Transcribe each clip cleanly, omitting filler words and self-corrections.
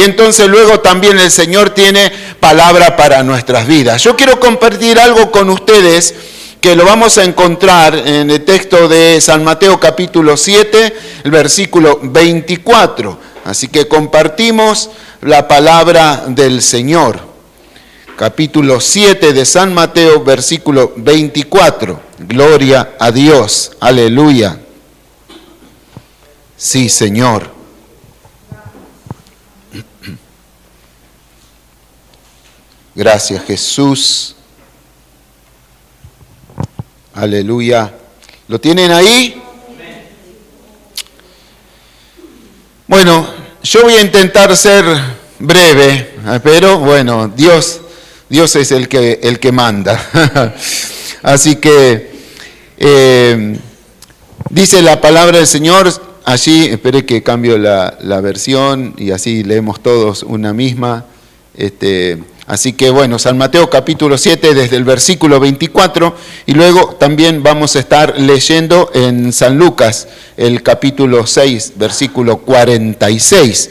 entonces luego también el Señor tiene palabra para nuestras vidas. Yo quiero compartir algo con ustedes que lo vamos a encontrar en el texto de San Mateo capítulo 7, el versículo 24. Así que compartimos la palabra del Señor. Capítulo 7 de San Mateo, versículo 24. Gloria a Dios. Aleluya. Sí, Señor. Gracias, Jesús. Aleluya. ¿Lo tienen ahí? Bueno, yo voy a intentar ser breve, pero bueno, Dios es el que manda. Así que dice la palabra del Señor, allí, espere que cambio la versión y así leemos todos una misma. Así que bueno, San Mateo capítulo 7 desde el versículo 24 y luego también vamos a estar leyendo en San Lucas el capítulo 6, versículo 46,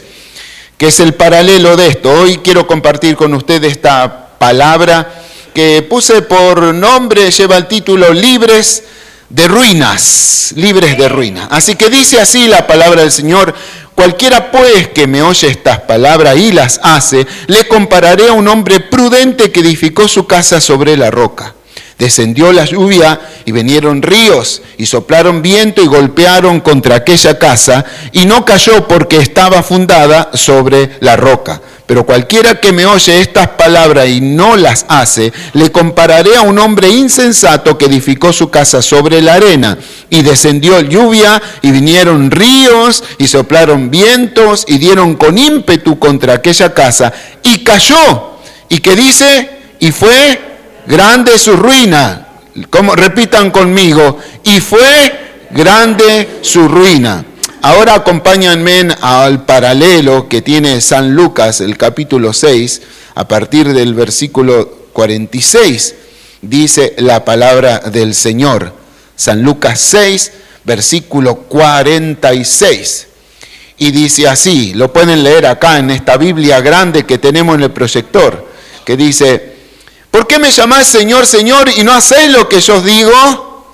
que es el paralelo de esto. Hoy quiero compartir con ustedes esta palabra que puse por nombre, lleva el título Libres de ruinas, libres de ruinas. Así que dice así la palabra del Señor: cualquiera pues que me oye estas palabras y las hace, le compararé a un hombre prudente que edificó su casa sobre la roca. Descendió la lluvia y vinieron ríos y soplaron viento y golpearon contra aquella casa y no cayó porque estaba fundada sobre la roca. Pero cualquiera que me oye estas palabras y no las hace, le compararé a un hombre insensato que edificó su casa sobre la arena. Y descendió lluvia y vinieron ríos y soplaron vientos y dieron con ímpetu contra aquella casa y cayó. ¿Y qué dice? Y fue grande su ruina. Repitan conmigo: y fue grande su ruina. Ahora acompáñenme al paralelo que tiene San Lucas, el capítulo 6, a partir del versículo 46, dice la palabra del Señor. San Lucas 6, versículo 46. Y dice así, lo pueden leer acá en esta Biblia grande que tenemos en el proyector, que dice: ¿por qué me llamáis Señor, Señor, y no hacéis lo que yo os digo?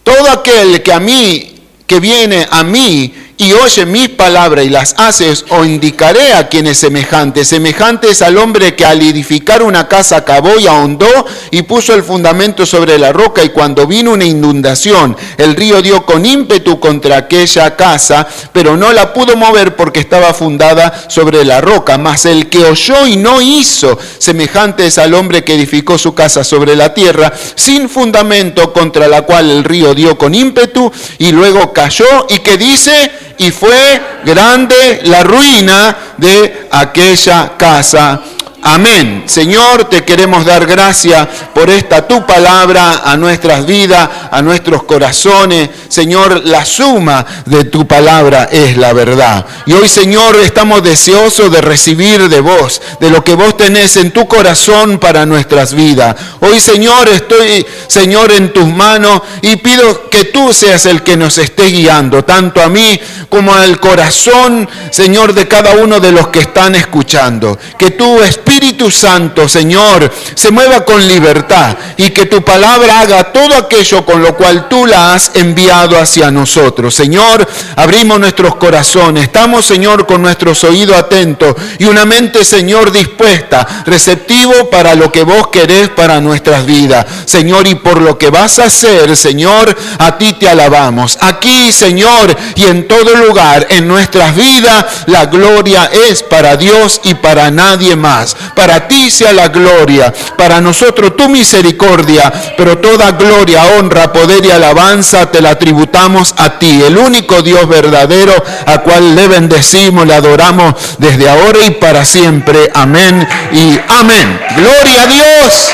Todo aquel que viene a mí y oye mis palabras y las hace, os indicaré a quien es semejante. Semejante es al hombre que al edificar una casa cavó y ahondó y puso el fundamento sobre la roca, y cuando vino una inundación, el río dio con ímpetu contra aquella casa, pero no la pudo mover porque estaba fundada sobre la roca. Mas el que oyó y no hizo, semejante es al hombre que edificó su casa sobre la tierra, sin fundamento, contra la cual el río dio con ímpetu y luego cayó. ¿Y qué dice? Y fue grande la ruina de aquella casa. Amén. Señor, te queremos dar gracias por esta tu palabra a nuestras vidas, a nuestros corazones. Señor, la suma de tu palabra es la verdad. Y hoy, Señor, estamos deseosos de recibir de vos, de lo que vos tenés en tu corazón para nuestras vidas. Hoy, Señor, estoy, Señor, en tus manos y pido que tú seas el que nos esté guiando, tanto a mí como al corazón, Señor, de cada uno de los que están escuchando. Que tu Espíritu Santo, Señor, se mueva con libertad y que tu palabra haga todo aquello con lo cual tú la has enviado hacia nosotros. Señor, abrimos nuestros corazones, estamos, Señor, con nuestros oídos atentos y una mente, Señor, dispuesta, receptivo para lo que vos querés para nuestras vidas. Señor, y por lo que vas a hacer, Señor, a ti te alabamos. Aquí, Señor, y en todo lugar, en nuestras vidas, la gloria es para Dios y para nadie más. Para ti sea la gloria, para nosotros tu misericordia, pero toda gloria, honra, poder y alabanza te la tributamos a ti, el único Dios verdadero, a cual le bendecimos, le adoramos desde ahora y para siempre. Amén y amén. Gloria a Dios.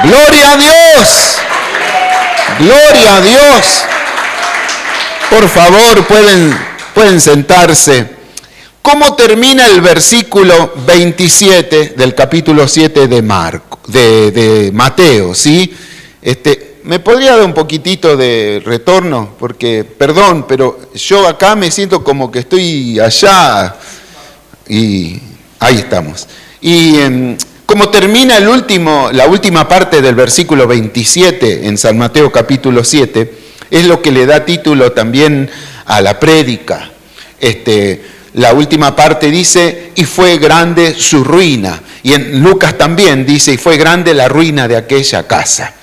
Gloria a Dios. Gloria a Dios. Por favor, pueden sentarse. ¿Cómo termina el versículo 27 del capítulo 7 de Mateo? ¿Sí? ¿Me podría dar un poquitito de retorno? Porque, perdón, pero yo acá me siento como que estoy allá. Y ahí estamos. Y como termina la última parte del versículo 27 en San Mateo capítulo 7, es lo que le da título también a la prédica. La última parte dice, y fue grande su ruina. Y en Lucas también dice, y fue grande la ruina de aquella casa.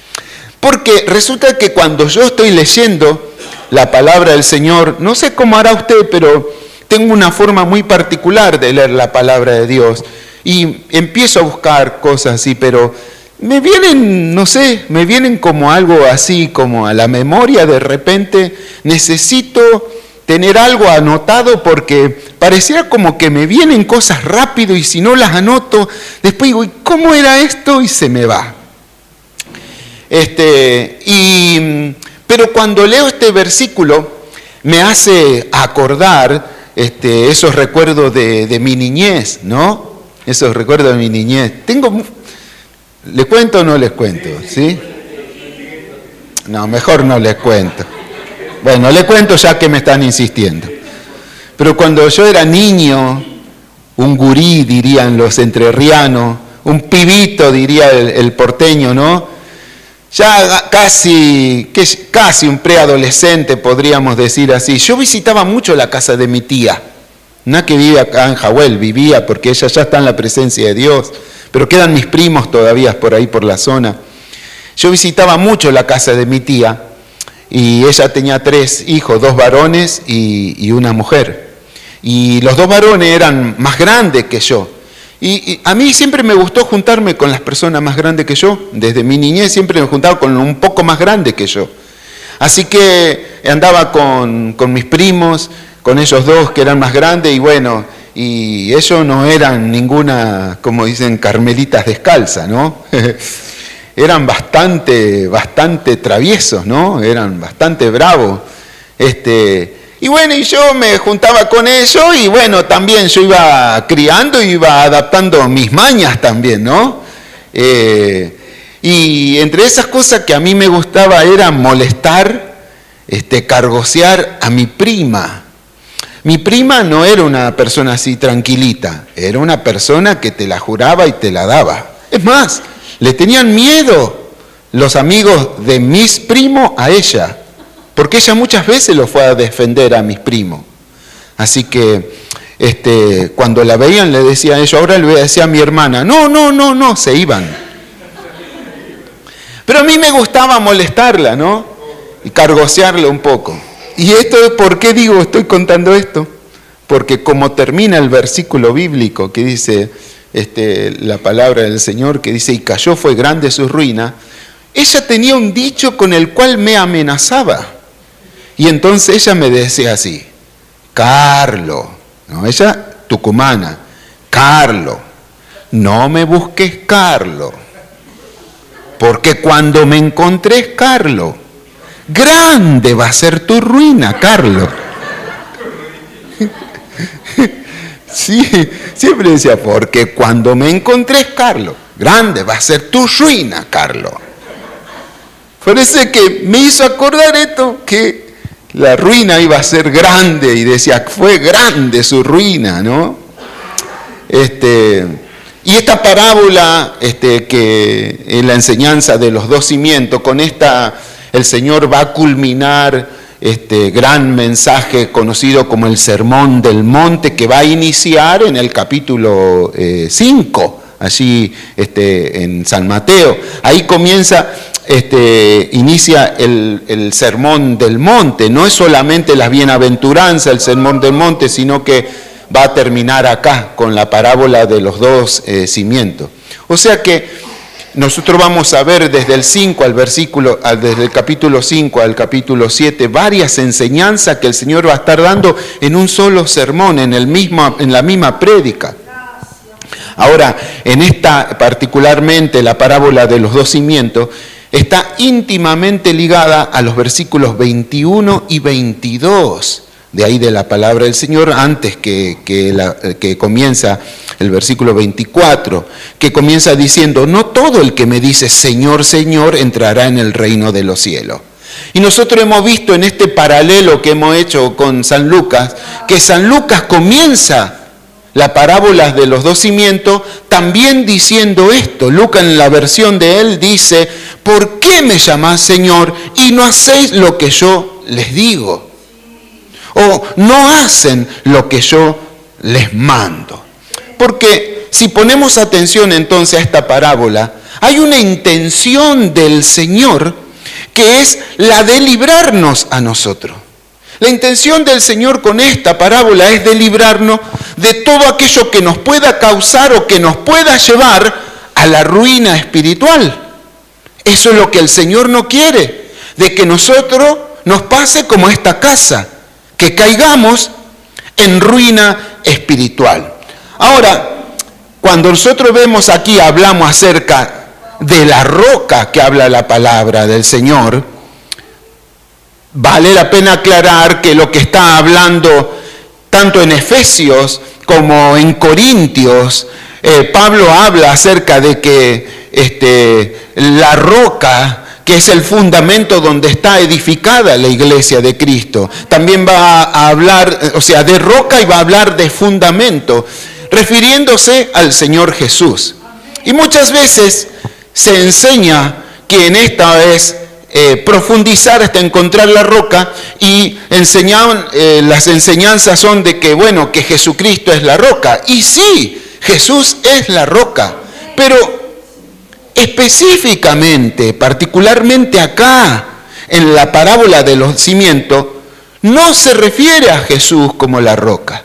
Porque resulta que cuando yo estoy leyendo la palabra del Señor, no sé cómo hará usted, pero tengo una forma muy particular de leer la palabra de Dios. Y empiezo a buscar cosas así, pero me vienen, no sé, me vienen como algo así, como a la memoria de repente. Necesito tener algo anotado porque pareciera como que me vienen cosas rápido y si no las anoto, después digo, ¿cómo era esto? Y se me va. Pero cuando leo este versículo me hace acordar esos recuerdos de mi niñez, ¿no? Esos recuerdos de mi niñez. ¿Les cuento o no les cuento? ¿Sí? No, mejor no les cuento. Bueno, les cuento ya que me están insistiendo. Pero cuando yo era niño, un gurí, dirían los entrerrianos, un pibito, diría el porteño, ¿no? Ya casi un preadolescente, podríamos decir así. Yo visitaba mucho la casa de mi tía. No que vive acá en Jahuel, vivía porque ella ya está en la presencia de Dios, pero quedan mis primos todavía por ahí por la zona. Yo visitaba mucho la casa de mi tía y ella tenía 3 hijos, 2 varones y una mujer. Y los 2 varones eran más grandes que yo. Y a mí siempre me gustó juntarme con las personas más grandes que yo. Desde mi niñez siempre me juntaba con un poco más grande que yo. Así que andaba con mis primos, con ellos 2 que eran más grandes y bueno, y ellos no eran ninguna, como dicen, carmelitas descalzas, ¿no? Eran bastante traviesos, ¿no? Eran bastante bravos. Y bueno, y yo me juntaba con ellos y bueno, también yo iba criando y iba adaptando mis mañas también, ¿no? Y entre esas cosas que a mí me gustaba era molestar, cargosear a mi prima. Mi prima no era una persona así tranquilita, era una persona que te la juraba y te la daba. Es más, le tenían miedo los amigos de mis primos a ella, porque ella muchas veces lo fue a defender a mis primos. Así que cuando la veían le decía a ellos, ahora le decía a mi hermana, no, se iban. Pero a mí me gustaba molestarla, ¿no? Y cargosearla un poco. ¿Y por qué estoy contando esto? Porque como termina el versículo bíblico que dice la palabra del Señor, que dice, y cayó, fue grande su ruina, ella tenía un dicho con el cual me amenazaba. Y entonces ella me decía así, Carlo, ¿no? Ella tucumana, Carlo, no me busques Carlo, porque cuando me encontres Carlo, grande va a ser tu ruina, Carlos. Sí, siempre decía, porque cuando me encontres, Carlos, grande va a ser tu ruina, Carlos. Parece que me hizo acordar esto, que la ruina iba a ser grande, y decía, fue grande su ruina, ¿no? Y esta parábola, que es la enseñanza de los 2 cimientos, con esta el Señor va a culminar gran mensaje conocido como el Sermón del Monte, que va a iniciar en el capítulo 5, allí en San Mateo. Ahí inicia el Sermón del Monte. No es solamente las bienaventuranzas, el Sermón del Monte, sino que va a terminar acá con la parábola de los 2 cimientos. O sea que nosotros vamos a ver desde el capítulo 5 al capítulo 7, varias enseñanzas que el Señor va a estar dando en un solo sermón, en la misma prédica. Ahora, en esta particularmente, la parábola de los 2 cimientos, está íntimamente ligada a los versículos 21 y 22. De ahí de la palabra del Señor, antes que comienza el versículo 24, que comienza diciendo, no todo el que me dice Señor, Señor, entrará en el reino de los cielos. Y nosotros hemos visto en este paralelo que hemos hecho con San Lucas, que San Lucas comienza la parábola de los dos cimientos, también diciendo esto. Lucas, en la versión de él, dice: ¿por qué me llamás Señor y no hacéis lo que yo les digo? O no hacen lo que yo les mando. Porque si ponemos atención entonces a esta parábola, hay una intención del Señor que es la de librarnos a nosotros. La intención del Señor con esta parábola es de librarnos de todo aquello que nos pueda causar o que nos pueda llevar a la ruina espiritual. Eso es lo que el Señor no quiere, de que nosotros nos pase como esta casa, que caigamos en ruina espiritual. Ahora, cuando nosotros vemos aquí, hablamos acerca de la roca que habla la palabra del Señor, vale la pena aclarar que lo que está hablando tanto en Efesios como en Corintios, Pablo habla acerca de que la roca, que es el fundamento donde está edificada la iglesia de Cristo, también va a hablar, o sea, de roca, y va a hablar de fundamento, refiriéndose al Señor Jesús. Y muchas veces se enseña que en esta es profundizar hasta encontrar la roca, y las enseñanzas son de que, bueno, que Jesucristo es la roca. Y sí, Jesús es la roca, pero específicamente, particularmente acá, en la parábola de los cimientos, no se refiere a Jesús como la roca.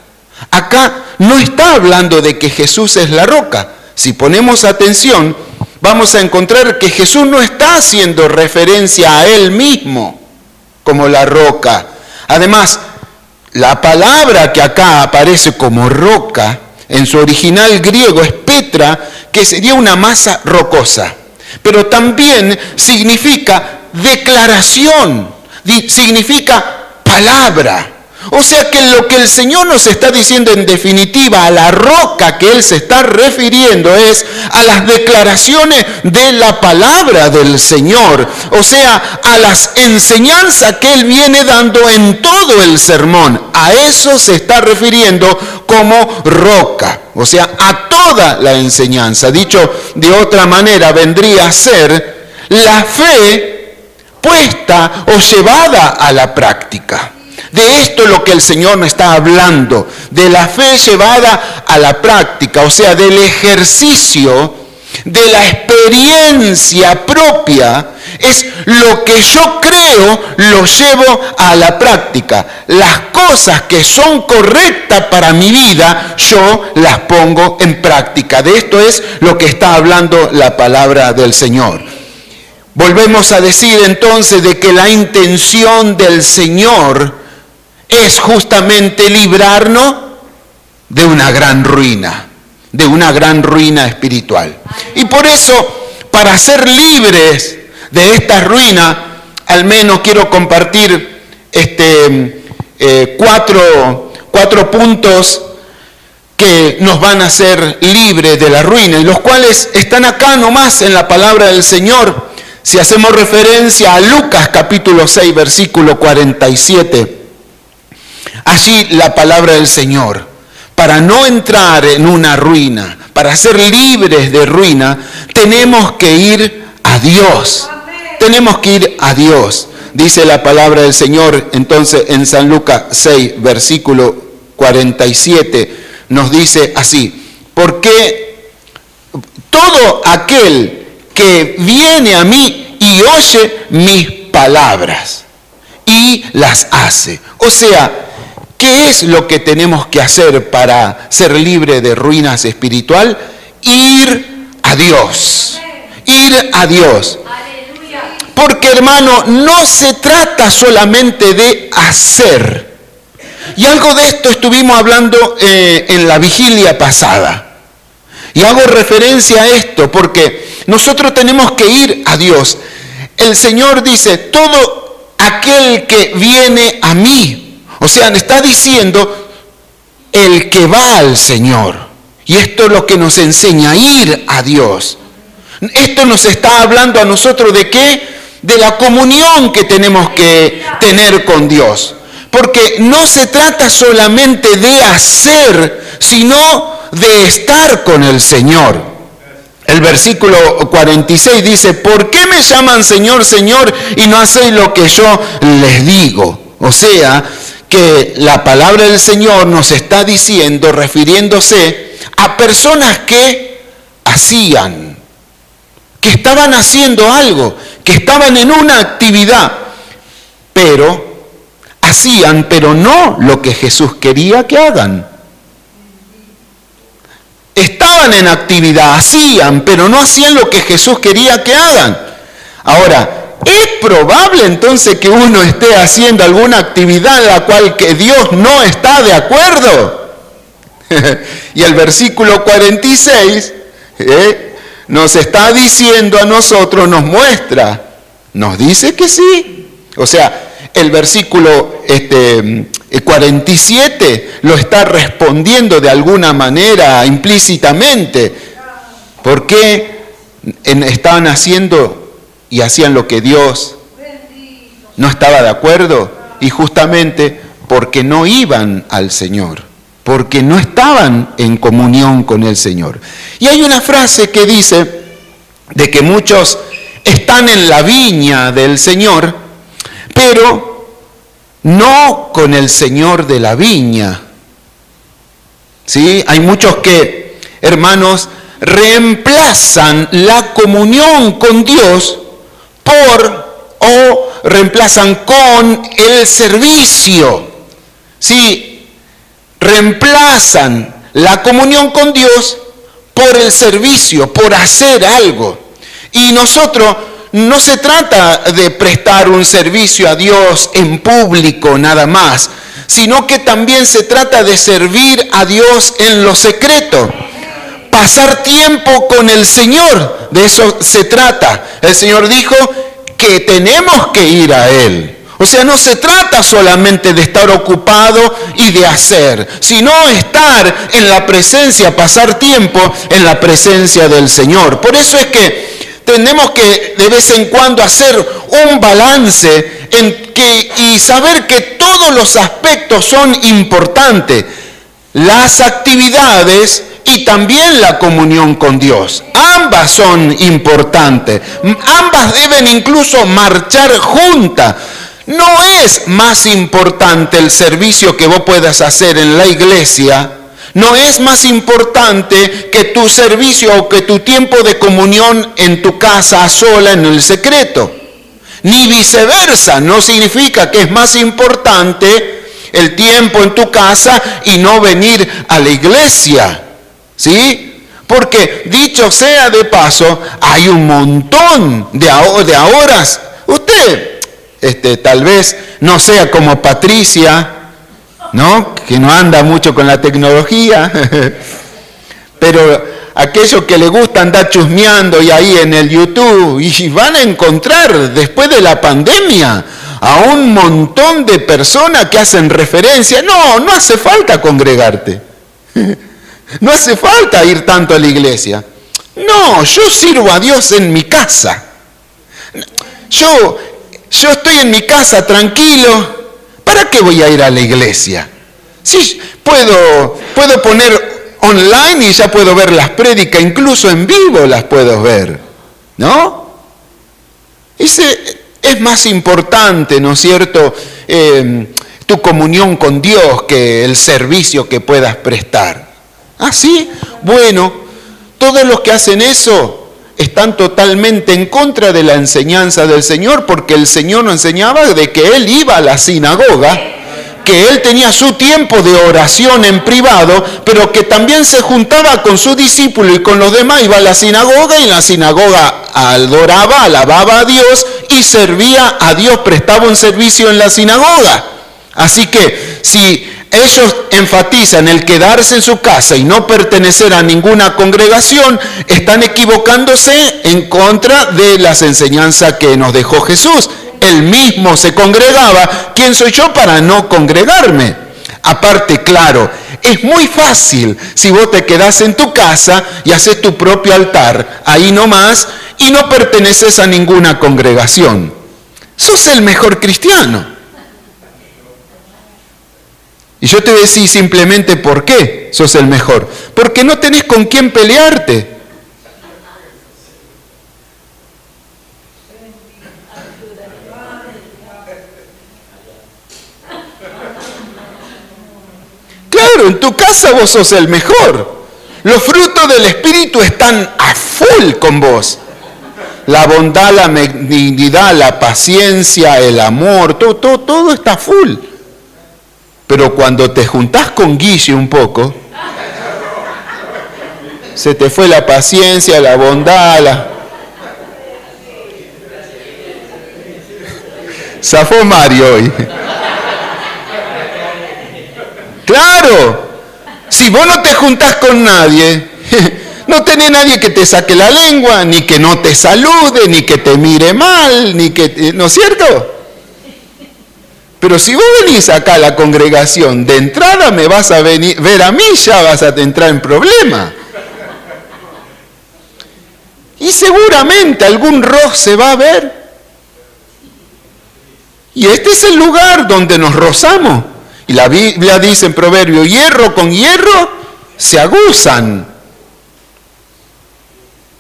Acá no está hablando de que Jesús es la roca. Si ponemos atención, vamos a encontrar que Jesús no está haciendo referencia a Él mismo como la roca. Además, la palabra que acá aparece como roca, en su original griego es Petra, que sería una masa rocosa. Pero también significa declaración, significa palabra. O sea que lo que el Señor nos está diciendo en definitiva, a la roca que Él se está refiriendo, es a las declaraciones de la palabra del Señor. O sea, a las enseñanzas que Él viene dando en todo el sermón. A eso se está refiriendo como roca. O sea, a toda la enseñanza. Dicho de otra manera, vendría a ser la fe puesta o llevada a la práctica. De esto es lo que el Señor nos está hablando, de la fe llevada a la práctica, o sea, del ejercicio, de la experiencia propia. Es lo que yo creo, lo llevo a la práctica. Las cosas que son correctas para mi vida, yo las pongo en práctica. De esto es lo que está hablando la palabra del Señor. Volvemos a decir entonces de que la intención del Señor es justamente librarnos de una gran ruina espiritual. Y por eso, para ser libres de esta ruina, al menos quiero compartir cuatro puntos que nos van a hacer libres de la ruina, y los cuales están acá nomás en la palabra del Señor. Si hacemos referencia a Lucas capítulo 6, versículo 47, allí la palabra del Señor, para no entrar en una ruina, para ser libres de ruina, tenemos que ir a Dios. Tenemos que ir a Dios. Dice la palabra del Señor, entonces, en San Lucas 6, versículo 47, nos dice así: porque todo aquel que viene a mí y oye mis palabras y las hace. O sea, ¿qué es lo que tenemos que hacer para ser libre de ruinas espiritual? Ir a Dios. Ir a Dios. Porque, hermano, no se trata solamente de hacer. Y algo de esto estuvimos hablando en la vigilia pasada. Y hago referencia a esto porque nosotros tenemos que ir a Dios. El Señor dice: todo aquel que viene a mí. O sea, está diciendo el que va al Señor. Y esto es lo que nos enseña, ir a Dios. Esto nos está hablando a nosotros de qué, de la comunión que tenemos que tener con Dios. Porque no se trata solamente de hacer, sino de estar con el Señor. El versículo 46 dice, ¿por qué me llaman Señor, Señor y no hacéis lo que yo les digo? O sea, que la palabra del Señor nos está diciendo, refiriéndose a personas que hacían, que estaban haciendo algo, que estaban en una actividad, pero hacían, pero no lo que Jesús quería que hagan. Estaban en actividad, hacían, pero no hacían lo que Jesús quería que hagan. Ahora, ¿es probable entonces que uno esté haciendo alguna actividad en la cual que Dios no está de acuerdo? Y el versículo 46 nos está diciendo a nosotros, nos muestra, nos dice que sí. O sea, el versículo 47 lo está respondiendo de alguna manera implícitamente. ¿Por qué estaban haciendo y hacían lo que Dios no estaba de acuerdo? Y justamente porque no iban al Señor, porque no estaban en comunión con el Señor. Y hay una frase que dice de que muchos están en la viña del Señor, pero no con el Señor de la viña. ¿Sí? Hay muchos que, hermanos, reemplazan la comunión con Dios o reemplazan con el servicio. ¿Sí? Reemplazan la comunión con Dios por el servicio, por hacer algo. Y nosotros, no se trata de prestar un servicio a Dios en público nada más, sino que también se trata de servir a Dios en lo secreto. Pasar tiempo con el Señor, de eso se trata. El Señor dijo que tenemos que ir a Él. O sea, no se trata solamente de estar ocupado y de hacer, sino estar en la presencia, pasar tiempo en la presencia del Señor. Por eso es que tenemos que de vez en cuando hacer un balance y saber que todos los aspectos son importantes. Las actividades y también la comunión con Dios. Ambas son importantes. Ambas deben incluso marchar juntas. No es más importante el servicio que vos puedas hacer en la iglesia. No es más importante que tu servicio o que tu tiempo de comunión en tu casa a sola, en el secreto. Ni viceversa, no significa que es más importante el tiempo en tu casa y no venir a la iglesia. ¿Sí? Porque, dicho sea de paso, hay un montón de horas. Usted, tal vez no sea como Patricia, ¿no? Que no anda mucho con la tecnología, pero aquellos que le gusta andar chusmeando y ahí en el YouTube, y van a encontrar después de la pandemia a un montón de personas que hacen referencia. No hace falta congregarte, no hace falta ir tanto a la iglesia. No, yo sirvo a Dios en mi casa. Yo estoy en mi casa tranquilo. ¿Para qué voy a ir a la iglesia? Sí, puedo poner online y ya puedo ver las prédicas, incluso en vivo las puedo ver, ¿no? Es más importante, ¿no es cierto?, tu comunión con Dios que el servicio que puedas prestar. ¿Ah, sí? Bueno, todos los que hacen eso están totalmente en contra de la enseñanza del Señor, porque el Señor nos enseñaba de que Él iba a la sinagoga, que Él tenía su tiempo de oración en privado, pero que también se juntaba con sus discípulos y con los demás, iba a la sinagoga y en la sinagoga adoraba, alababa a Dios y servía a Dios, prestaba un servicio en la sinagoga. Así que si ellos enfatizan el quedarse en su casa y no pertenecer a ninguna congregación, están equivocándose en contra de las enseñanzas que nos dejó Jesús. Él mismo se congregaba. ¿Quién soy yo para no congregarme? Aparte, claro, es muy fácil si vos te quedás en tu casa y haces tu propio altar, ahí nomás, y no perteneces a ninguna congregación. Sos el mejor cristiano. Y yo te voy a decir simplemente por qué sos el mejor. Porque no tenés con quién pelearte. Claro, en tu casa vos sos el mejor. Los frutos del Espíritu están a full con vos. La bondad, la benignidad, la paciencia, el amor, todo está full. Pero cuando te juntás con Guille un poco, se te fue la paciencia, la bondad, Zafó Mario hoy. Claro, si vos no te juntás con nadie, no tenés nadie que te saque la lengua, ni que no te salude, ni que te mire mal, ni que, ¿no es cierto? Pero si vos venís acá a la congregación, de entrada me vas a ver a mí, ya vas a entrar en problema. Y seguramente algún roce va a haber. Y este es el lugar donde nos rozamos. Y la Biblia dice en Proverbio, hierro con hierro se aguzan.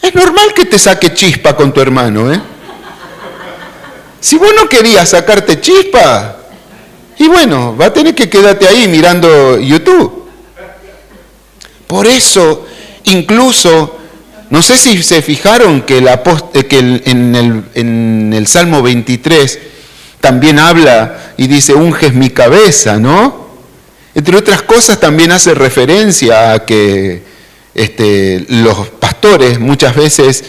Es normal que te saque chispa con tu hermano, ¿eh? Si vos no querías sacarte chispa, y bueno, va a tener que quedarte ahí mirando YouTube. Por eso, incluso, no sé si se fijaron que, en el Salmo 23 también habla y dice, unges mi cabeza, ¿no? Entre otras cosas también hace referencia a que los pastores muchas veces,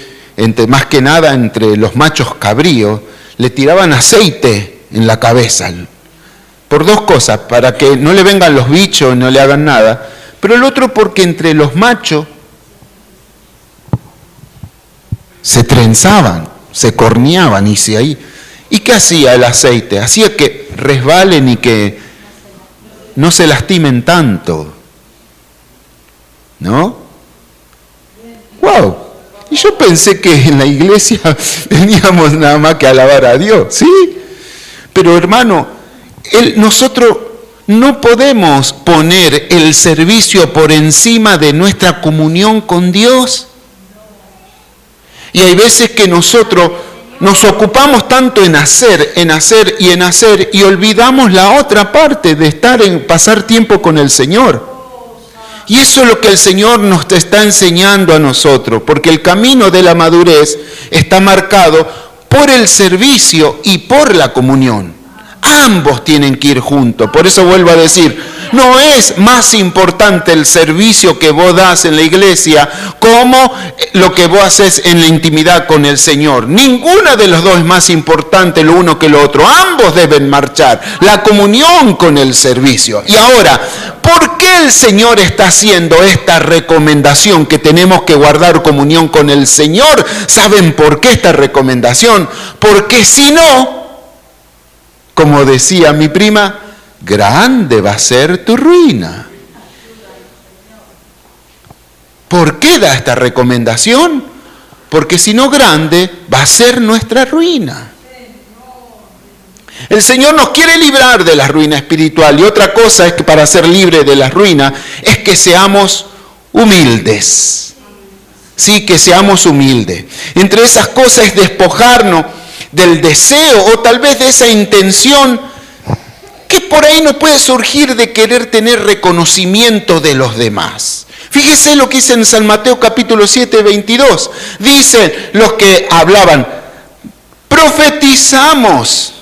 más que nada entre los machos cabríos, le tiraban aceite en la cabeza. Por dos cosas, para que no le vengan los bichos, no le hagan nada, pero el otro porque entre los machos se trenzaban, se corneaban ¿Y qué hacía el aceite? Hacía que resbalen y que no se lastimen tanto. ¿No? ¡Wow! Y yo pensé que en la iglesia teníamos nada más que alabar a Dios, ¿sí? Pero hermano, nosotros no podemos poner el servicio por encima de nuestra comunión con Dios. Y hay veces que nosotros nos ocupamos tanto en hacer y olvidamos la otra parte de pasar tiempo con el Señor. Y eso es lo que el Señor nos está enseñando a nosotros, porque el camino de la madurez está marcado por el servicio y por la comunión. Ambos tienen que ir juntos. Por eso vuelvo a decir, no es más importante el servicio que vos das en la iglesia como lo que vos haces en la intimidad con el Señor. Ninguna de los dos es más importante lo uno que lo otro. Ambos deben marchar. La comunión con el servicio. Y ahora, ¿por qué el Señor está haciendo esta recomendación que tenemos que guardar comunión con el Señor? ¿Saben por qué esta recomendación? Porque si no, como decía mi prima, grande va a ser tu ruina. ¿Por qué da esta recomendación? Porque si no, grande va a ser nuestra ruina. El Señor nos quiere librar de la ruina espiritual, y otra cosa es que para ser libre de la ruina es que seamos humildes. Sí, que seamos humildes. Entre esas cosas es despojarnos del deseo o tal vez de esa intención que por ahí nos puede surgir de querer tener reconocimiento de los demás. Fíjese lo que dice en San Mateo capítulo 7, 22. Dicen los que hablaban, profetizamos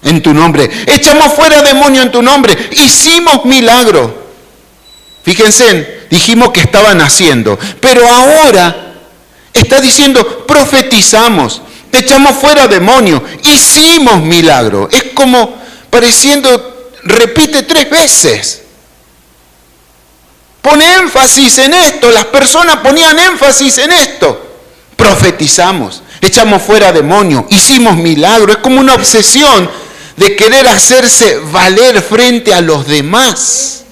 en tu nombre, echamos fuera demonios en tu nombre, hicimos milagro. Fíjense, dijimos que estaban haciendo, pero ahora está diciendo profetizamos, echamos fuera demonios, hicimos milagro. Es como pareciendo, repite 3 veces. Pone énfasis en esto, las personas ponían énfasis en esto. Profetizamos, echamos fuera demonios, hicimos milagro. Es como una obsesión de querer hacerse valer frente a los demás.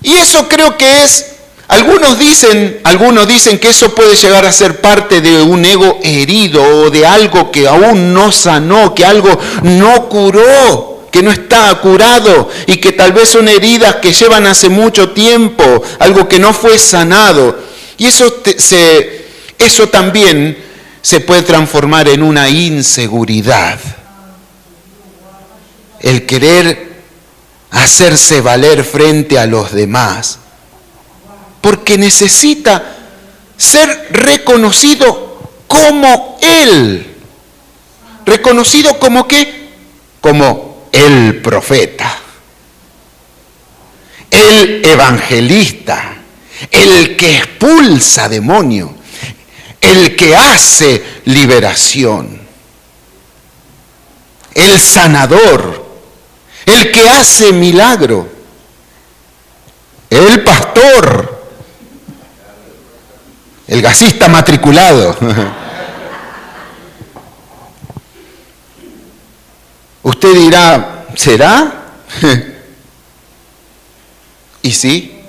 Y eso creo que es Algunos dicen que eso puede llegar a ser parte de un ego herido o de algo que aún no sanó, que algo no curó, que no está curado y que tal vez son heridas que llevan hace mucho tiempo, algo que no fue sanado. Y eso también se puede transformar en una inseguridad. El querer hacerse valer frente a los demás. Porque necesita ser reconocido como Él. ¿Reconocido como qué? Como el profeta, el evangelista, el que expulsa demonios, el que hace liberación, el sanador, el que hace milagro, el pastor, el gasista matriculado. Usted dirá, ¿será? ¿Y sí?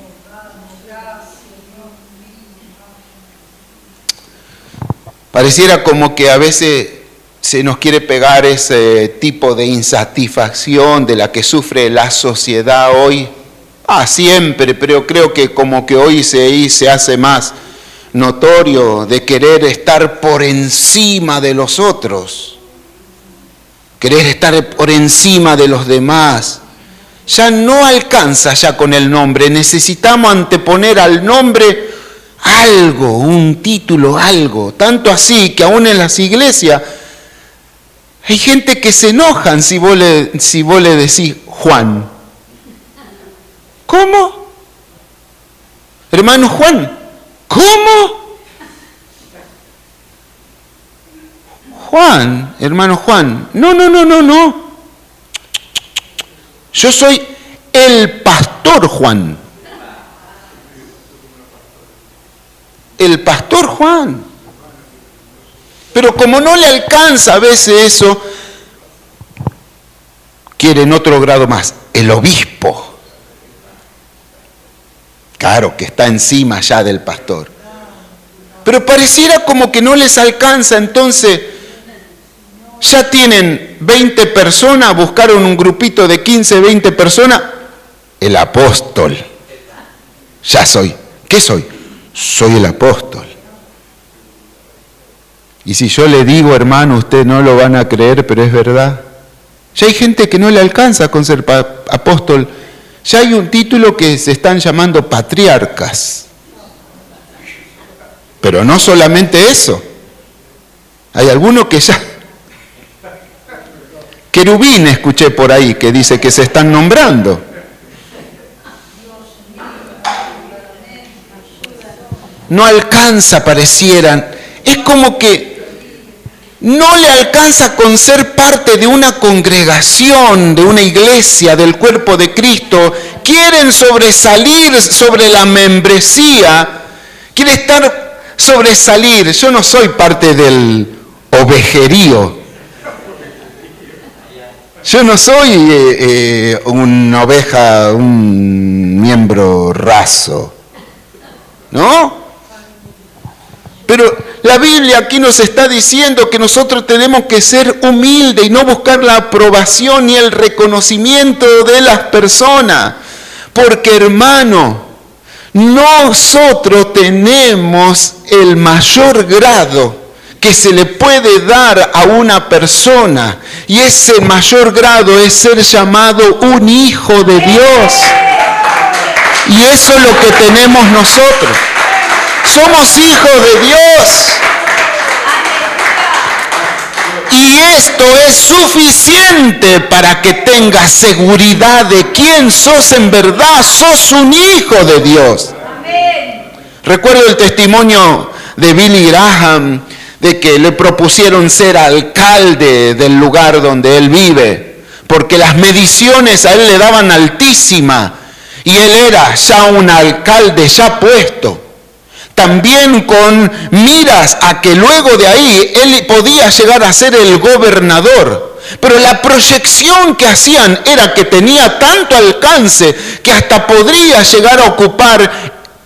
Pareciera como que a veces se nos quiere pegar ese tipo de insatisfacción de la que sufre la sociedad hoy. Siempre, pero creo que como que hoy se hace más notorio de querer estar por encima de los otros. Querer estar por encima de los demás. Ya no alcanza ya con el nombre. Necesitamos anteponer al nombre algo, un título, algo. Tanto así que aún en las iglesias hay gente que se enojan si vos le decís Juan. ¿Cómo? Hermano Juan. ¿Cómo? Juan, hermano Juan. No. Yo soy el pastor Juan. El pastor Juan. Pero como no le alcanza a veces eso, quieren otro grado más, el obispo. Claro, que está encima ya del pastor. Pero pareciera como que no les alcanza, entonces ya tienen 20 personas, buscaron un grupito de 15, 20 personas, el apóstol. Ya soy. ¿Qué soy? Soy el apóstol. Y si yo le digo, hermano, ustedes no lo van a creer, pero es verdad. Ya hay gente que no le alcanza con ser apóstol. Ya hay un título que se están llamando patriarcas. Pero no solamente eso. Hay algunos que ya... Querubín escuché por ahí que dice que se están nombrando. No alcanza, parecieran. Es como que no le alcanza con ser parte de una congregación, de una iglesia, del cuerpo de Cristo. Quieren sobresalir sobre la membresía. Quieren sobresalir. Yo no soy parte del ovejerío. Yo no soy una oveja, un miembro raso. ¿No? Pero la Biblia aquí nos está diciendo que nosotros tenemos que ser humildes y no buscar la aprobación ni el reconocimiento de las personas. Porque, hermano, nosotros tenemos el mayor grado que se le puede dar a una persona. Y ese mayor grado es ser llamado un hijo de Dios. Y eso es lo que tenemos nosotros. Somos hijos de Dios. Y esto es suficiente para que tengas seguridad de quién sos en verdad. Sos un hijo de Dios. Recuerdo el testimonio de Billy Graham, de que le propusieron ser alcalde del lugar donde él vive, porque las mediciones a él le daban altísima, y él era ya un alcalde ya puesto. También con miras a que luego de ahí él podía llegar a ser el gobernador. Pero la proyección que hacían era que tenía tanto alcance que hasta podría llegar a ocupar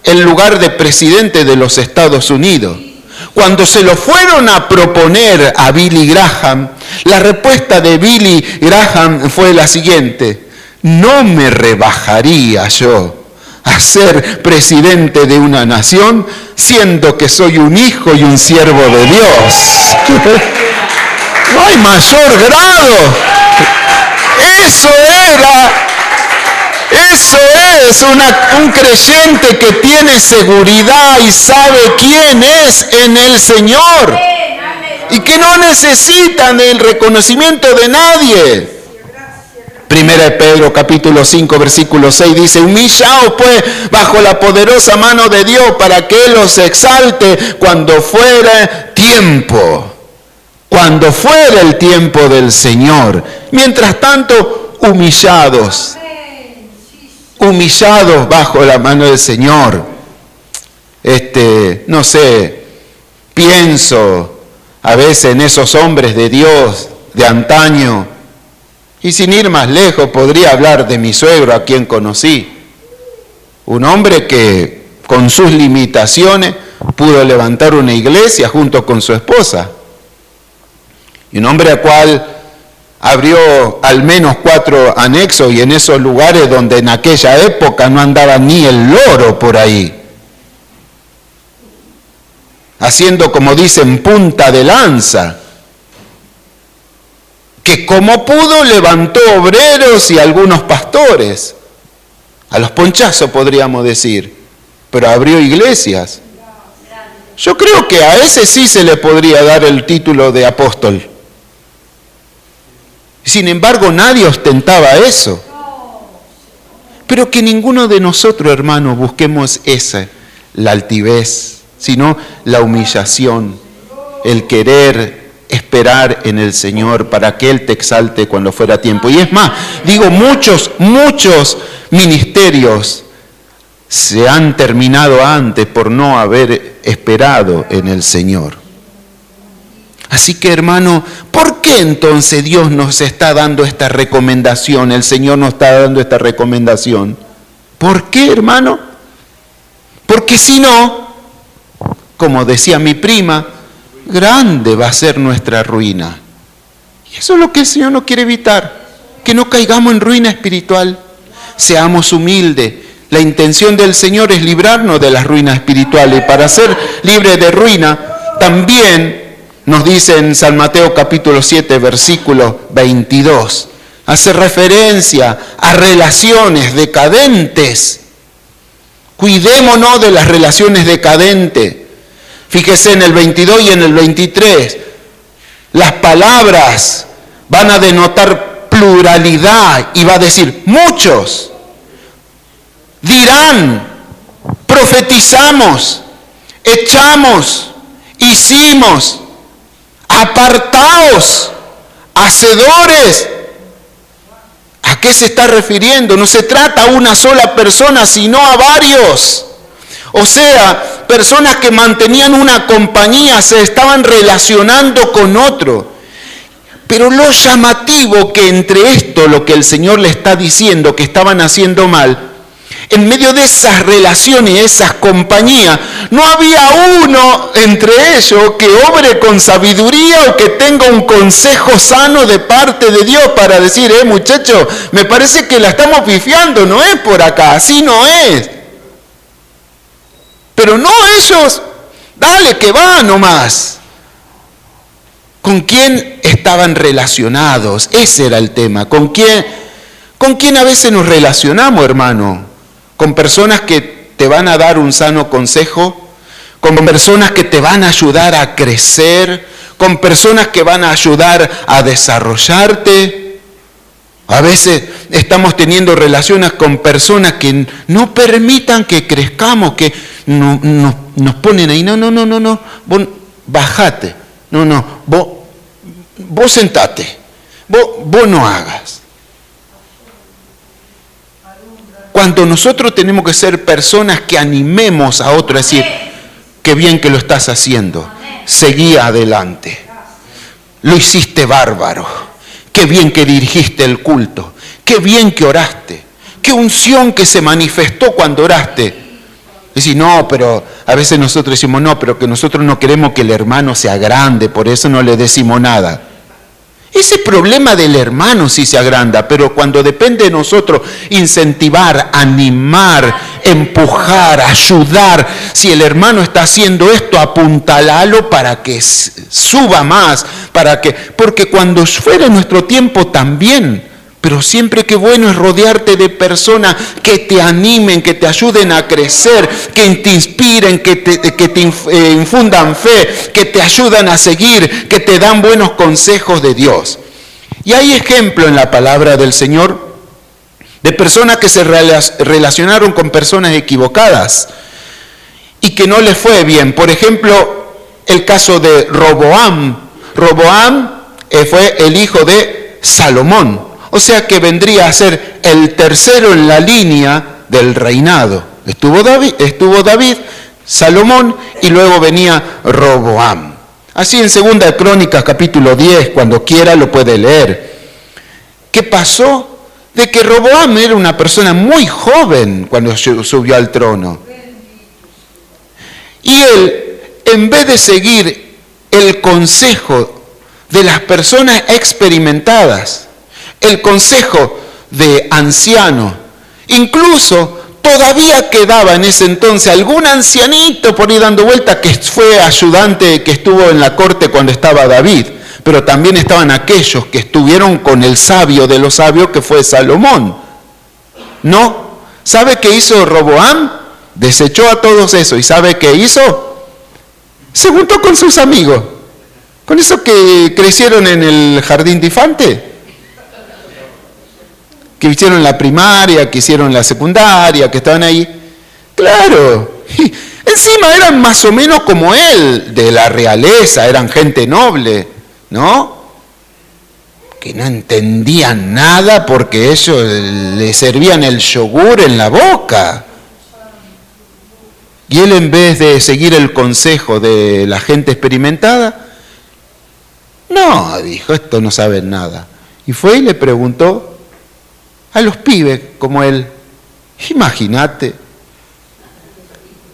el lugar de presidente de los Estados Unidos. Cuando se lo fueron a proponer a Billy Graham, la respuesta de Billy Graham fue la siguiente: no me rebajaría yo a ser presidente de una nación, siendo que soy un hijo y un siervo de Dios. No hay mayor grado. Eso es un creyente que tiene seguridad y sabe quién es en el Señor. Y que no necesitan el reconocimiento de nadie. Primera de Pedro capítulo 5 versículo 6 dice: humillaos pues bajo la poderosa mano de Dios para que Él os exalte cuando fuera tiempo. Cuando fuera el tiempo del Señor. Mientras tanto, humillados bajo la mano del Señor. No sé, pienso a veces en esos hombres de Dios de antaño, y sin ir más lejos podría hablar de mi suegro, a quien conocí. Un hombre que con sus limitaciones pudo levantar una iglesia junto con su esposa. Y un hombre al cual abrió al menos 4 anexos, y en esos lugares donde en aquella época no andaba ni el loro por ahí. Haciendo, como dicen, punta de lanza. Que como pudo levantó obreros y algunos pastores. A los ponchazos podríamos decir. Pero abrió iglesias. Yo creo que a ese sí se le podría dar el título de apóstol. Sin embargo, nadie ostentaba eso. Pero que ninguno de nosotros, hermanos, busquemos la altivez, sino la humillación, el querer esperar en el Señor para que Él te exalte cuando fuera tiempo. Y es más, digo, muchos ministerios se han terminado antes por no haber esperado en el Señor. Así que, hermano, ¿por qué entonces Dios nos está dando esta recomendación? El Señor nos está dando esta recomendación. ¿Por qué, hermano? Porque si no, como decía mi prima, grande va a ser nuestra ruina. Y eso es lo que el Señor no quiere evitar, que no caigamos en ruina espiritual. Seamos humildes. La intención del Señor es librarnos de las ruinas espirituales. Y para ser libre de ruina, también nos dice en San Mateo capítulo 7, versículo 22, hace referencia a relaciones decadentes. Cuidémonos de las relaciones decadentes. Fíjese en el 22 y en el 23, las palabras van a denotar pluralidad y va a decir muchos. Dirán, profetizamos, echamos, hicimos. Apartaos, hacedores. ¿A qué se está refiriendo? No se trata a una sola persona, sino a varios. O sea, personas que mantenían una compañía, se estaban relacionando con otro. Pero lo llamativo que entre esto, lo que el Señor le está diciendo que estaban haciendo mal, en medio de esas relaciones, esas compañías, no había uno entre ellos que obre con sabiduría o que tenga un consejo sano de parte de Dios para decir, muchachos, me parece que la estamos pifiando, no es por acá, así no es. Pero no ellos, dale que va nomás. ¿Con quién estaban relacionados? Ese era el tema. ¿Con quién a veces nos relacionamos, hermano? ¿Con personas que te van a dar un sano consejo? ¿Con personas que te van a ayudar a crecer? ¿Con personas que van a ayudar a desarrollarte? A veces estamos teniendo relaciones con personas que no permitan que crezcamos, que nos ponen ahí, no, vos bajate, vos sentate, vos no hagas. Cuando nosotros tenemos que ser personas que animemos a otros a decir, qué bien que lo estás haciendo, seguí adelante, lo hiciste bárbaro, qué bien que dirigiste el culto, qué bien que oraste, qué unción que se manifestó cuando oraste. Es decir, no, pero a veces nosotros decimos, no, pero que nosotros no queremos que el hermano sea grande, por eso no le decimos nada. Ese problema del hermano sí se agranda, pero cuando depende de nosotros incentivar, animar, empujar, ayudar, si el hermano está haciendo esto, apuntalalo para que suba más, porque cuando fuera nuestro tiempo también, pero siempre que bueno es rodearte de personas que te animen, que te ayuden a crecer, que te inspiren, que te infundan fe, que te ayudan a seguir, que te dan buenos consejos de Dios. Y hay ejemplo en la palabra del Señor de personas que se relacionaron con personas equivocadas y que no les fue bien. Por ejemplo, el caso de Roboam. Roboam fue el hijo de Salomón. O sea que vendría a ser el tercero en la línea del reinado. Estuvo David, Salomón y luego venía Roboam. Así en 2 de Crónicas capítulo 10, cuando quiera lo puede leer. ¿Qué pasó? De que Roboam era una persona muy joven cuando subió al trono. Y él, en vez de seguir el consejo de las personas experimentadas, el consejo de ancianos, incluso todavía quedaba en ese entonces algún ancianito por ahí dando vuelta que fue ayudante, que estuvo en la corte cuando estaba David, pero también estaban aquellos que estuvieron con el sabio de los sabios que fue Salomón. No, ¿sabe qué hizo Roboam? Desechó a todos esos. ¿Y sabe qué hizo? Se juntó con sus amigos, con esos que crecieron en el jardín de infante, que hicieron la primaria, que hicieron la secundaria, que estaban ahí. Claro, y encima eran más o menos como él, de la realeza, eran gente noble, ¿no? Que no entendían nada porque ellos le servían el yogur en la boca. Y él, en vez de seguir el consejo de la gente experimentada, no, dijo, esto no saben nada. Y fue y le preguntó a los pibes como él. Imagínate.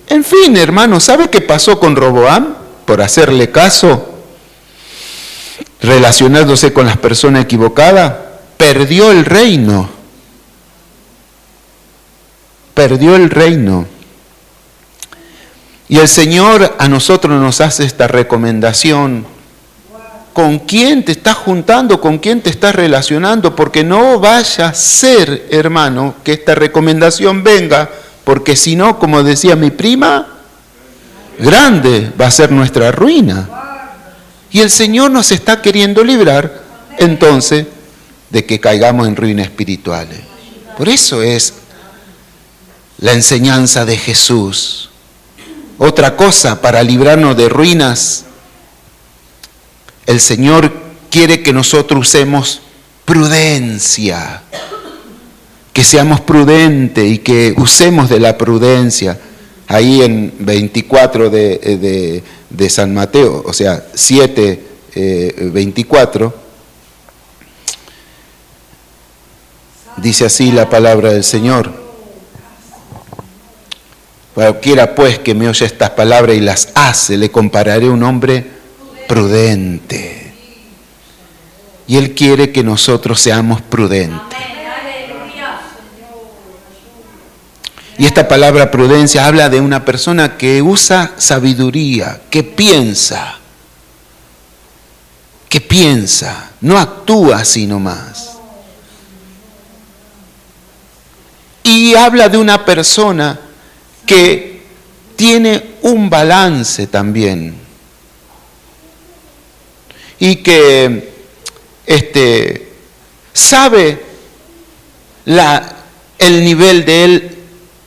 En fin, hermano, ¿sabe qué pasó con Roboam? Por hacerle caso, relacionándose con las personas equivocadas, perdió el reino. Perdió el reino. Y el Señor a nosotros nos hace esta recomendación. ¿Con quién te estás juntando? ¿Con quién te estás relacionando? Porque no vaya a ser, hermano, que esta recomendación venga, porque si no, como decía mi prima, grande va a ser nuestra ruina. Y el Señor nos está queriendo librar, entonces, de que caigamos en ruinas espirituales. Por eso es la enseñanza de Jesús. Otra cosa, para librarnos de ruinas, el Señor quiere que nosotros usemos prudencia, que seamos prudentes y que usemos de la prudencia. Ahí en 24 de San Mateo, o sea, 7:24, dice así la palabra del Señor. Cualquiera pues que me oye estas palabras y las hace, le compararé a un hombre prudente. Y Él quiere que nosotros seamos prudentes. Y esta palabra prudencia habla de una persona que usa sabiduría, que piensa, no actúa así nomás. Y habla de una persona que tiene un balance también. Y que sabe el nivel de él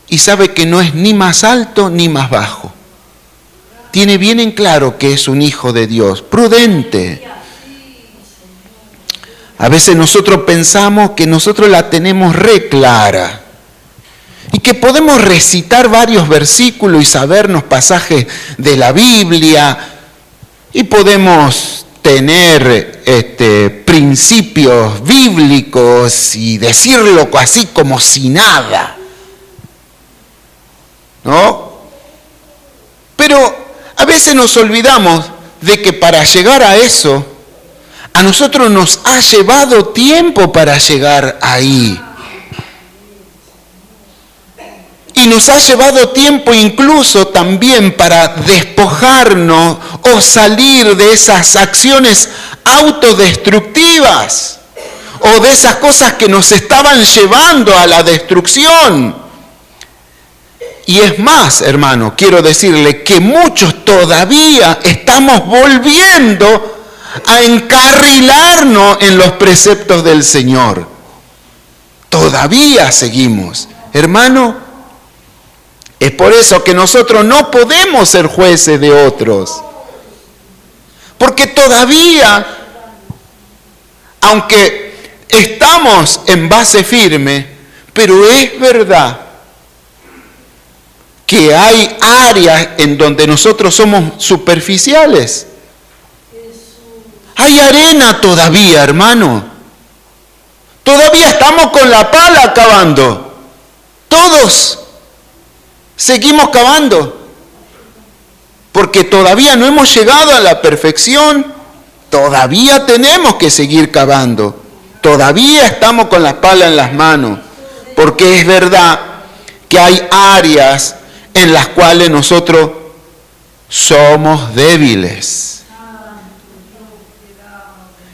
y sabe que no es ni más alto ni más bajo. Tiene bien en claro que es un hijo de Dios, prudente. A veces nosotros pensamos que nosotros la tenemos re clara y que podemos recitar varios versículos y sabernos pasajes de la Biblia y podemos tener principios bíblicos y decirlo así como si nada, ¿no? veces nos olvidamos de que para llegar a eso, a nosotros nos ha llevado tiempo para llegar ahí. Y nos ha llevado tiempo incluso también para despojarnos o salir de esas acciones autodestructivas o de esas cosas que nos estaban llevando a la destrucción. Y es más, hermano, quiero decirle que muchos todavía estamos volviendo a encarrilarnos en los preceptos del Señor. Todavía seguimos. Hermano, es por eso que nosotros no podemos ser jueces de otros. Porque todavía, aunque estamos en base firme, pero es verdad que hay áreas en donde nosotros somos superficiales. Hay arena todavía, hermano. Todavía estamos con la pala cavando. Todos seguimos cavando. Porque todavía no hemos llegado a la perfección. Todavía tenemos que seguir cavando. Todavía estamos con la pala en las manos. Porque es verdad que hay áreas en las cuales nosotros somos débiles.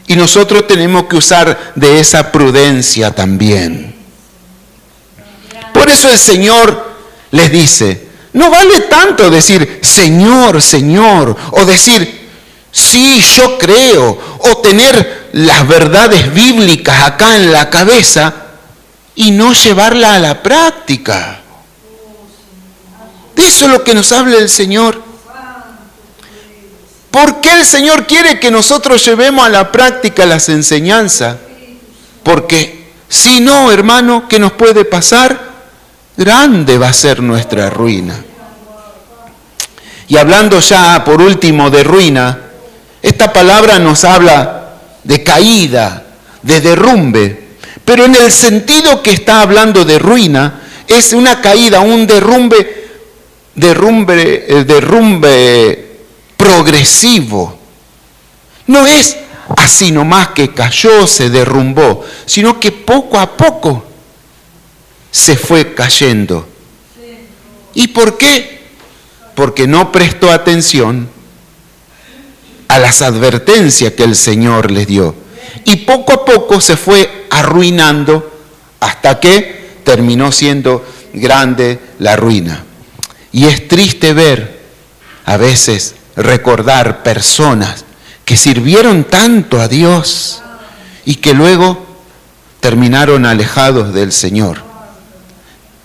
Y nosotros tenemos que usar de esa prudencia también. Por eso el Señor les dice, no vale tanto decir Señor, Señor, o decir sí, yo creo, o tener las verdades bíblicas acá en la cabeza y no llevarla a la práctica. De eso es lo que nos habla el Señor. ¿Por qué el Señor quiere que nosotros llevemos a la práctica las enseñanzas? Porque si no, hermano, ¿qué nos puede pasar? Grande va a ser nuestra ruina. Y hablando ya por último de ruina, esta palabra nos habla de caída, de derrumbe, pero en el sentido que está hablando de ruina, es una caída, un derrumbe progresivo. No es así nomás que cayó, se derrumbó, sino que poco a poco se fue cayendo. ¿Y por qué? Porque no prestó atención a las advertencias que el Señor les dio. Y poco a poco se fue arruinando hasta que terminó siendo grande la ruina. Y es triste ver, a veces, recordar personas que sirvieron tanto a Dios y que luego terminaron alejados del Señor.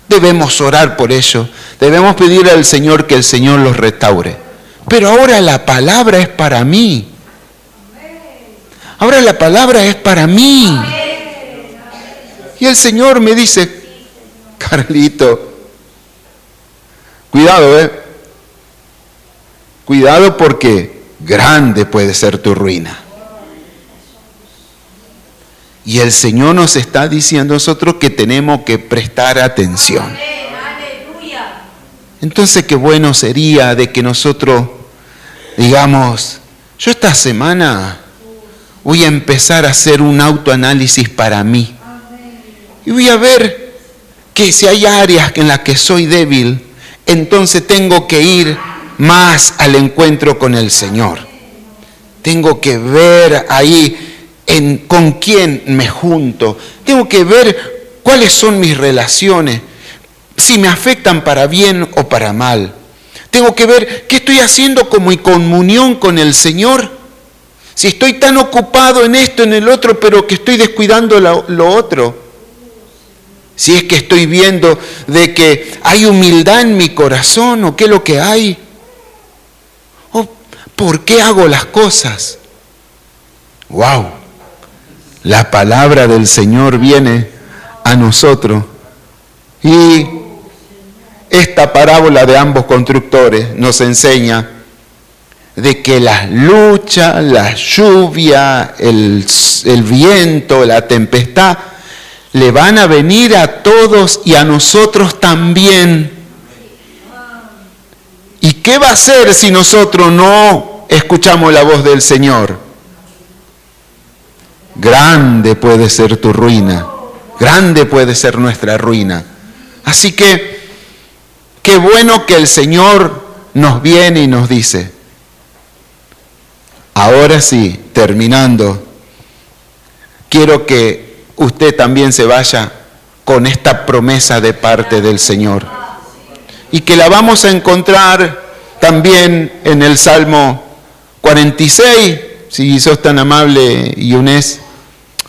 Debemos orar por ello, debemos pedirle al Señor que el Señor los restaure. Pero ahora la palabra es para mí. Ahora la palabra es para mí. Y el Señor me dice, Carlito, cuidado, cuidado porque grande puede ser tu ruina. Y el Señor nos está diciendo a nosotros que tenemos que prestar atención. Entonces qué bueno sería de que nosotros digamos, yo esta semana voy a empezar a hacer un autoanálisis para mí. Y voy a ver que si hay áreas en las que soy débil, entonces tengo que ir más al encuentro con el Señor. Tengo que ver ahí con quién me junto. Tengo que ver cuáles son mis relaciones, si me afectan para bien o para mal. Tengo que ver qué estoy haciendo como en comunión con el Señor. Si estoy tan ocupado en esto, en el otro, pero que estoy descuidando lo otro. Si es que estoy viendo de que hay humildad en mi corazón, o qué es lo que hay. O por qué hago las cosas. ¡Wow! La palabra del Señor viene a nosotros. Y esta parábola de ambos constructores nos enseña de que las luchas, la lluvia, el viento, la tempestad, le van a venir a todos y a nosotros también. ¿Y qué va a hacer si nosotros no escuchamos la voz del Señor? Grande puede ser tu ruina, grande puede ser nuestra ruina. Así que, qué bueno que el Señor nos viene y nos dice, ahora sí, terminando, quiero que usted también se vaya con esta promesa de parte del Señor. Y que la vamos a encontrar también en el Salmo 46, si sos tan amable, Yunés,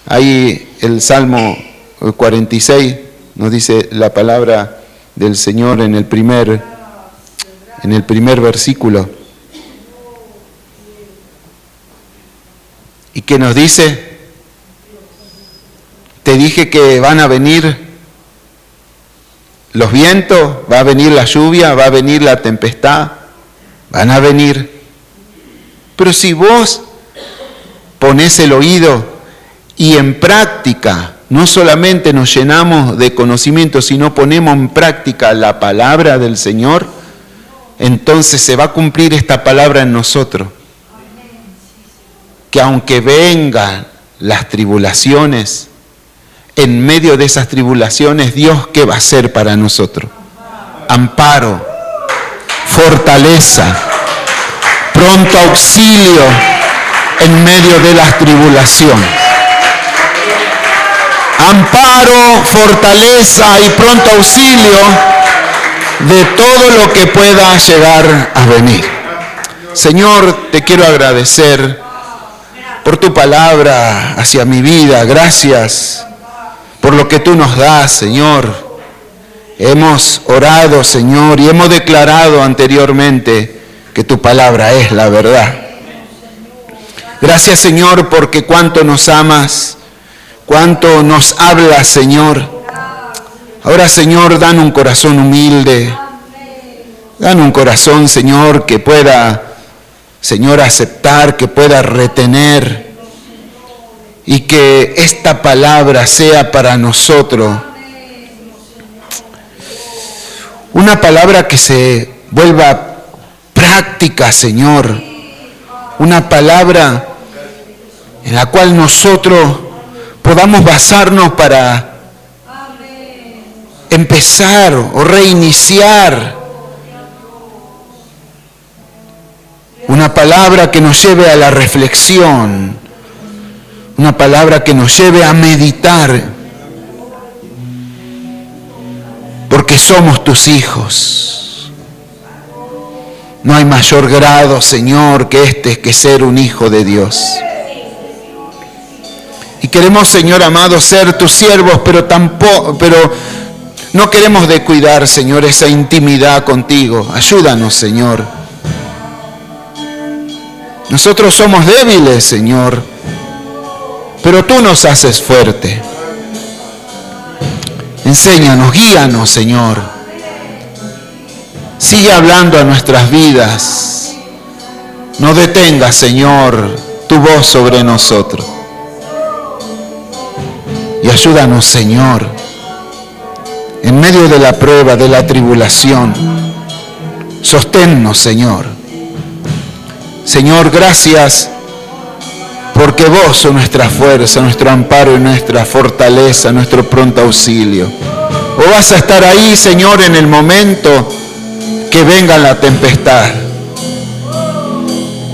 ahí el Salmo 46 nos dice la palabra del Señor en el primer versículo. ¿Y qué nos dice? Te dije que van a venir los vientos, va a venir la lluvia, va a venir la tempestad, van a venir. Pero si vos ponés el oído y en práctica, no solamente nos llenamos de conocimiento, sino ponemos en práctica la palabra del Señor, entonces se va a cumplir esta palabra en nosotros. Que aunque vengan las tribulaciones, en medio de esas tribulaciones, Dios, ¿qué va a hacer para nosotros? Amparo, fortaleza, pronto auxilio en medio de las tribulaciones. Amparo, fortaleza y pronto auxilio de todo lo que pueda llegar a venir. Señor, te quiero agradecer por tu palabra hacia mi vida. Gracias por lo que tú nos das, Señor. Hemos orado, Señor, y hemos declarado anteriormente que tu palabra es la verdad. Gracias, Señor, porque cuánto nos amas, cuánto nos hablas, Señor. Ahora, Señor, dan un corazón humilde, dan un corazón, Señor, que pueda, Señor, aceptar, que pueda retener, y que esta palabra sea para nosotros una palabra que se vuelva práctica, Señor. Una palabra en la cual nosotros podamos basarnos para empezar o reiniciar. Una palabra que nos lleve a la reflexión. Una palabra que nos lleve a meditar, porque somos tus hijos. No hay mayor grado, Señor, que ser un hijo de Dios. Y queremos, Señor amado, ser tus siervos, pero no queremos descuidar, Señor, esa intimidad contigo. Ayúdanos, Señor. Nosotros somos débiles, Señor, pero tú nos haces fuerte. Enséñanos, guíanos, Señor. Sigue hablando a nuestras vidas. No detengas, Señor, tu voz sobre nosotros. Y ayúdanos, Señor, en medio de la prueba, de la tribulación. Sosténnos, Señor. Señor, gracias, porque vos sos nuestra fuerza, nuestro amparo y nuestra fortaleza, nuestro pronto auxilio. O vas a estar ahí, Señor, en el momento que venga la tempestad.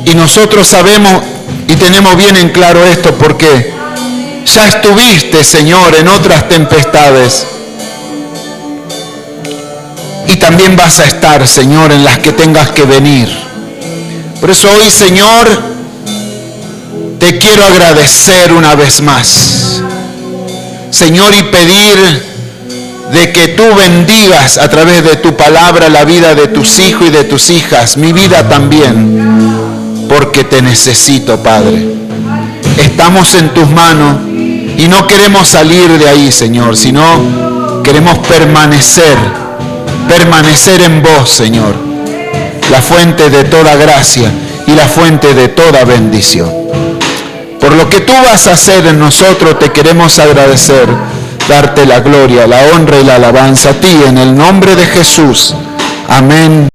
Y nosotros sabemos y tenemos bien en claro esto, porque ya estuviste, Señor, en otras tempestades. Y también vas a estar, Señor, en las que tengas que venir. Por eso hoy, Señor, te quiero agradecer una vez más, Señor, y pedir de que tú bendigas a través de tu palabra la vida de tus hijos y de tus hijas, mi vida también, porque te necesito, Padre. Estamos en tus manos y no queremos salir de ahí, Señor, sino queremos permanecer en vos, Señor, la fuente de toda gracia y la fuente de toda bendición. Por lo que tú vas a hacer en nosotros, te queremos agradecer, darte la gloria, la honra y la alabanza a ti, en el nombre de Jesús. Amén.